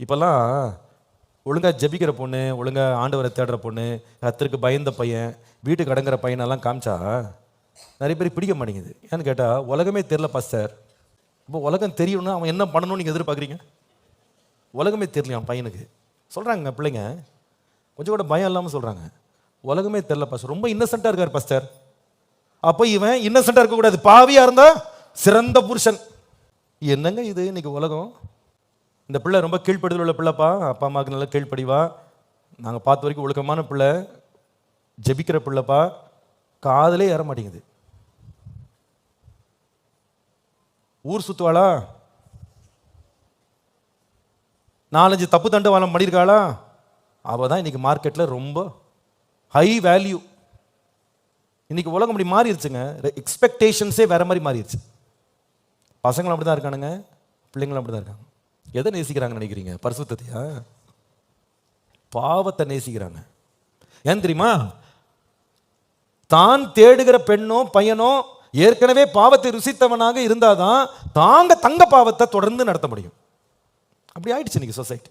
இப்போல்லாம் ஒழுங்காக ஜெபிக்கிற பொண்ணு, ஒழுங்காக ஆண்டவரை தேடுற பொண்ணு, கர்த்தருக்கு பயந்த பையன், வீட்டுக்கு அடங்குற பையனெல்லாம் காமிச்சா நிறைய பேர் பிடிக்க மாட்டேங்குது. ஏன்னு கேட்டால் உலகமே தெரில பாஸ்டர். இப்போ உலகம் தெரியணும்னா அவன் என்ன பண்ணணும்னு நீங்கள் எதிர்பார்க்குறீங்க? உலகமே தெரியல அவன் பையனுக்கு. சொல்கிறாங்க பிள்ளைங்க, கொஞ்சம் கூட பயம் இல்லாமல் சொல்கிறாங்க, உலகமே தெரில பாஸ்டர், ரொம்ப இன்னசென்ட்டாக இருக்கார் பாஸ்டர். அப்போ இவன் இன்னசென்ட்டாக இருக்கக்கூடாது, பாவியாக இருந்தால் சிறந்த புருஷன். என்னங்க இது இன்னைக்கு உலகம்? இந்த பிள்ளை ரொம்ப கீழ்ப்படுதல் உள்ள பிள்ளைப்பா, அப்பா அம்மாவுக்கு நல்லா கீழ்ப்படிவா, நாங்கள் பார்த்த வரைக்கும் ஒழுக்கமான பிள்ளை, ஜெபிக்கிற பிள்ளைப்பா, காதலே ஏற மாட்டேங்குது. ஊர் சுற்றுவாளா, 4-5 தப்பு தண்டு வாழம் பண்ணியிருக்காளா, அவள் தான் இன்னைக்கு மார்க்கெட்டில் ரொம்ப ஹை வேல்யூ. இன்னைக்கு உலகம் அப்படி மாறிடுச்சுங்க. எக்ஸ்பெக்டேஷன்ஸே வேற மாதிரி மாறிடுச்சு. பசங்களும் அப்படி தான் இருக்கானுங்க, பிள்ளைங்களும் அப்படி தான் இருக்காங்க. எதை நேசிக்கிறாங்கன்னு நினைக்கிறீங்க? பரிசுத்தத்தையா? பாவத்தை நேசிக்கிறாங்க. ஏன் தெரியுமா? தான் தேடுகிற பெண்ணோ பையனோ ஏற்கனவே பாவத்தை ருசித்தவனாக இருந்தாதான் தங்க பாவத்தை தொடர்ந்து நடத்த முடியும். அப்படி ஆயிடுச்சு இன்னைக்கு சொசைட்டி.